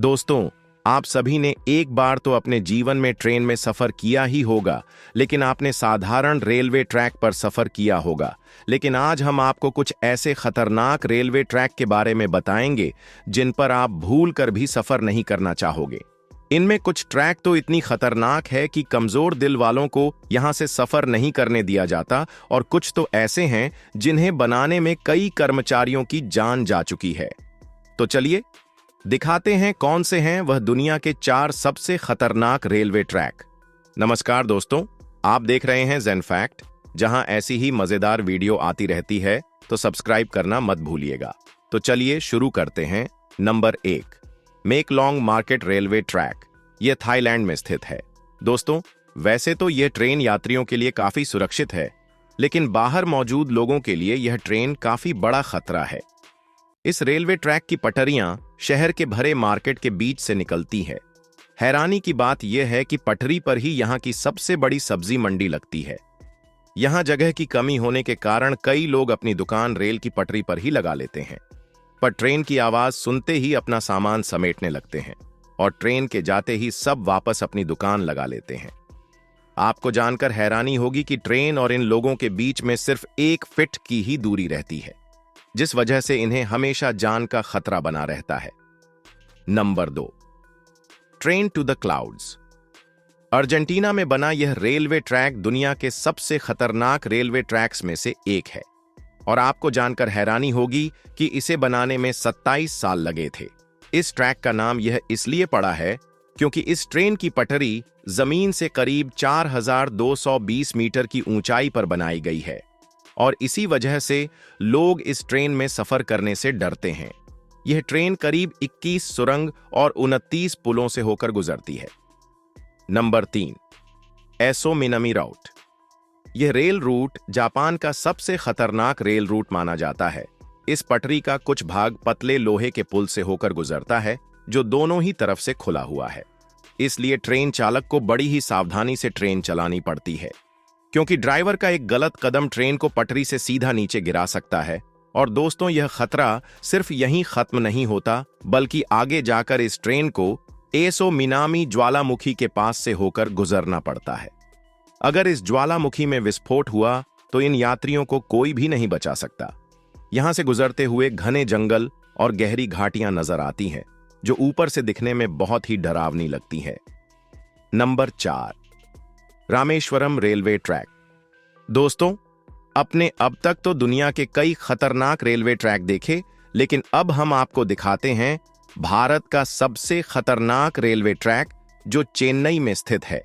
दोस्तों, आप सभी ने एक बार तो अपने जीवन में ट्रेन में सफर किया ही होगा, लेकिन आपने साधारण रेलवे ट्रैक पर सफर किया होगा। लेकिन आज हम आपको कुछ ऐसे खतरनाक रेलवे ट्रैक के बारे में बताएंगे जिन पर आप भूल कर भी सफर नहीं करना चाहोगे। इनमें कुछ ट्रैक तो इतनी खतरनाक है कि कमजोर दिल वालों को यहां से सफर नहीं करने दिया जाता, और कुछ तो ऐसे हैं जिन्हें बनाने में कई कर्मचारियों की जान जा चुकी है। तो चलिए दिखाते हैं कौन से हैं वह दुनिया के 4 सबसे खतरनाक रेलवे ट्रैक। नमस्कार दोस्तों, आप देख रहे हैं ज़ेन फैक्ट, जहां ऐसी ही मजेदार वीडियो आती रहती है, तो सब्सक्राइब करना मत भूलिएगा। तो चलिए शुरू करते हैं। Number 1, Maeklong market railway track. यह थाईलैंड में स्थित है। दोस्तों, वैसे तो यह ट्रेन यात्रियों के लिए काफी सुरक्षित है, लेकिन बाहर मौजूद लोगों के लिए यह ट्रेन काफी बड़ा खतरा है। इस रेलवे ट्रैक की पटरियां शहर के भरे मार्केट के बीच से निकलती है। हैरानी की बात यह है कि पटरी पर ही यहां की सबसे बड़ी सब्जी मंडी लगती है। यहां जगह की कमी होने के कारण कई लोग अपनी दुकान रेल की पटरी पर ही लगा लेते हैं, पर ट्रेन की आवाज सुनते ही अपना सामान समेटने लगते हैं और ट्रेन के जाते ही सब वापस अपनी दुकान लगा लेते हैं। आपको जानकर हैरानी होगी कि ट्रेन और इन लोगों के बीच में सिर्फ 1 फीट की ही दूरी रहती है, जिस वजह से इन्हें हमेशा जान का खतरा बना रहता है। Number 2, train to the clouds. Argentina में बना यह रेलवे ट्रैक दुनिया के सबसे खतरनाक रेलवे ट्रैक्स में से एक है, और आपको जानकर हैरानी होगी कि इसे बनाने में 27 साल लगे थे। इस ट्रैक का नाम यह इसलिए पड़ा है क्योंकि इस ट्रेन की पटरी जमीन से करीब 4220 मीटर की ऊंचाई पर बनाई गई है, और इसी वजह से लोग इस ट्रेन में सफर करने से डरते हैं। यह ट्रेन करीब 21 सुरंग और 29 पुलों से होकर गुजरती है। Number 3, Aso Minami route. यह रेल रूट जापान का सबसे खतरनाक रेल रूट माना जाता है। इस पटरी का कुछ भाग पतले लोहे के पुल से होकर गुजरता है, जो दोनों ही तरफ से खुला हुआ है। इसलिए ट्रेन चालक को बड़ी ही सावधानी से ट्रेन चलानी पड़ती है, क्योंकि ड्राइवर का एक गलत कदम ट्रेन को पटरी से सीधा नीचे गिरा सकता है। और दोस्तों, यह खतरा सिर्फ यहीं खत्म नहीं होता, बल्कि आगे जाकर इस ट्रेन को एसो मिनामी ज्वालामुखी के पास से होकर गुजरना पड़ता है। अगर इस ज्वालामुखी में विस्फोट हुआ तो इन यात्रियों को कोई भी नहीं बचा सकता। यहां से गुजरते हुए घने जंगल और गहरी घाटियां नजर आती हैं, जो ऊपर से दिखने में बहुत ही डरावनी लगती है। Number 4, Rameswaram railway track. दोस्तों, अपने अब तक तो दुनिया के कई खतरनाक रेलवे ट्रैक देखे, लेकिन अब हम आपको दिखाते हैं भारत का सबसे खतरनाक रेलवे ट्रैक, जो चेन्नई में स्थित है।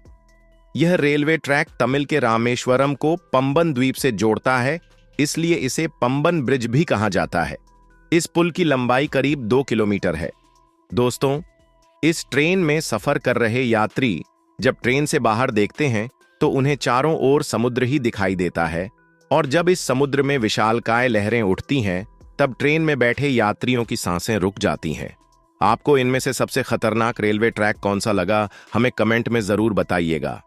यह रेलवे ट्रैक तमिल के रामेश्वरम को पंबन द्वीप से जोड़ता है, इसलिए इसे पंबन ब्रिज भी कहा जाता है। इस पुल की लंबाई करीब 2 किलोमीटर है। दोस्तों, इस ट्रेन में सफर कर रहे यात्री जब ट्रेन से बाहर देखते हैं तो उन्हें चारों ओर समुद्र ही दिखाई देता है, और जब इस समुद्र में विशालकाय लहरें उठती हैं, तब ट्रेन में बैठे यात्रियों की सांसें रुक जाती हैं। आपको इनमें से सबसे खतरनाक रेलवे ट्रैक कौन सा लगा, हमें कमेंट में जरूर बताइएगा।